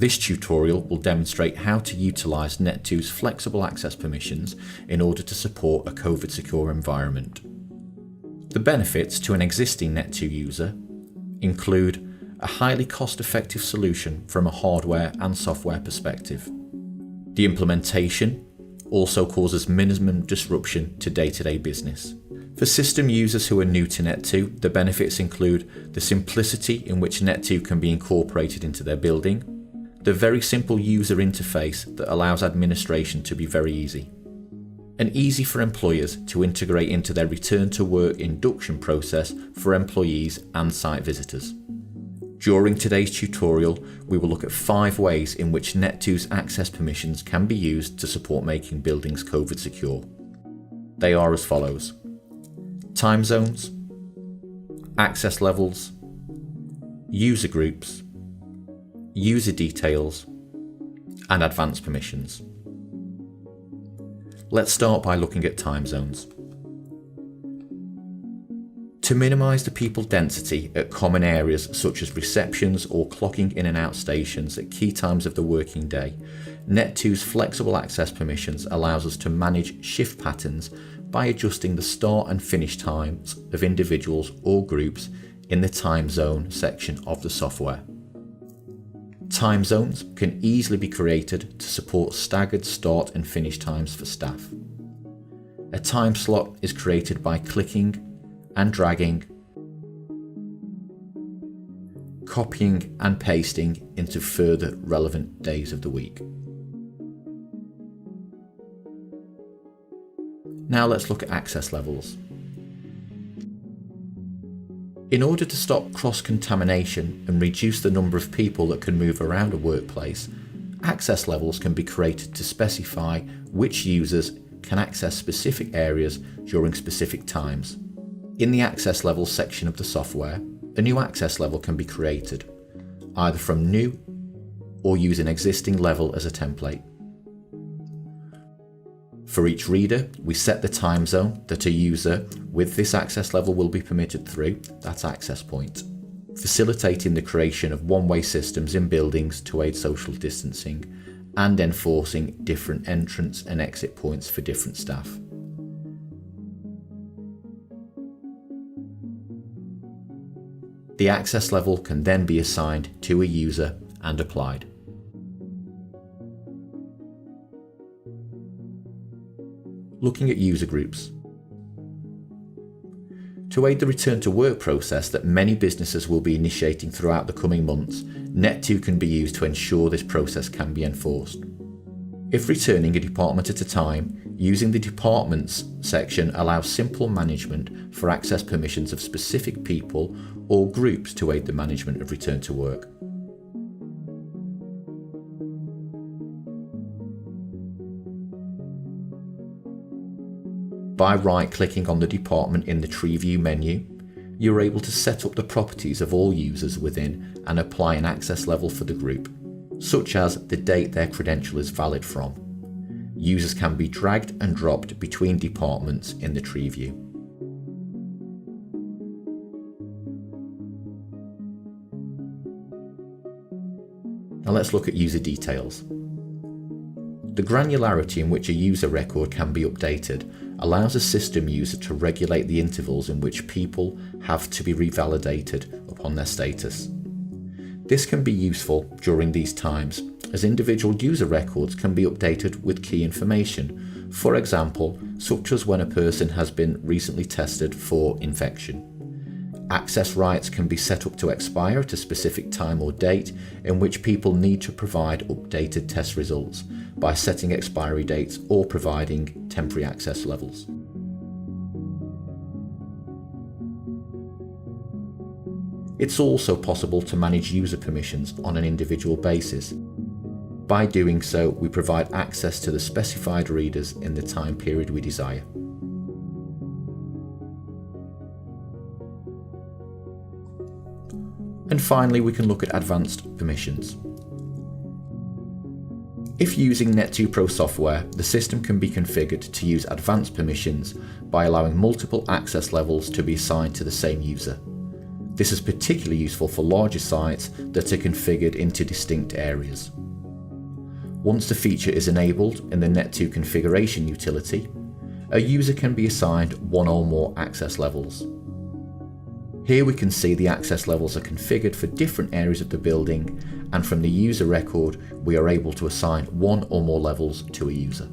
This tutorial will demonstrate how to utilise Net2's flexible access permissions in order to support a COVID-secure environment. The benefits to an existing Net2 user include a highly cost-effective solution from a hardware and software perspective. The implementation also causes minimum disruption to day-to-day business. For system users who are new to Net2, the benefits include the simplicity in which Net2 can be incorporated into their building, the very simple user interface that allows administration to be very easy, and easy for employers to integrate into their return to work induction process for employees and site visitors. During today's tutorial, we will look at 5 ways in which Net2's access permissions can be used to support making buildings COVID secure. They are as follows: time zones, access levels, user groups, user details, and advanced permissions. Let's start by looking at time zones. To minimise the people density at common areas such as receptions or clocking in and out stations at key times of the working day, Net2's flexible access permissions allows us to manage shift patterns by adjusting the start and finish times of individuals or groups in the time zone section of the software. Time zones can easily be created to support staggered start and finish times for staff. A time slot is created by clicking and dragging, copying and pasting into further relevant days of the week. Now let's look at access levels. In order to stop cross-contamination and reduce the number of people that can move around a workplace, access levels can be created to specify which users can access specific areas during specific times. In the access levels section of the software, a new access level can be created, either from new or use an existing level as a template. For each reader, we set the time zone that a user with this access level will be permitted through, that access point, facilitating the creation of one-way systems in buildings to aid social distancing and enforcing different entrance and exit points for different staff. The access level can then be assigned to a user and applied. Looking at user groups. To aid the return to work process that many businesses will be initiating throughout the coming months, Net2 can be used to ensure this process can be enforced. If returning a department at a time, using the Departments section allows simple management for access permissions of specific people or groups to aid the management of return to work. By right-clicking on the department in the Tree View menu, you're able to set up the properties of all users within and apply an access level for the group, such as the date their credential is valid from. Users can be dragged and dropped between departments in the Tree View. Now let's look at user details. The granularity in which a user record can be updated allows a system user to regulate the intervals in which people have to be revalidated upon their status. This can be useful during these times, as individual user records can be updated with key information, for example, such as when a person has been recently tested for infection. Access rights can be set up to expire at a specific time or date in which people need to provide updated test results by setting expiry dates or providing temporary access levels. It's also possible to manage user permissions on an individual basis. By doing so, we provide access to the specified readers in the time period we desire. And finally, we can look at advanced permissions. If using Net2 Pro software, the system can be configured to use advanced permissions by allowing multiple access levels to be assigned to the same user. This is particularly useful for larger sites that are configured into distinct areas. Once the feature is enabled in the Net2 configuration utility, a user can be assigned one or more access levels. Here we can see the access levels are configured for different areas of the building, and from the user record we are able to assign one or more levels to a user.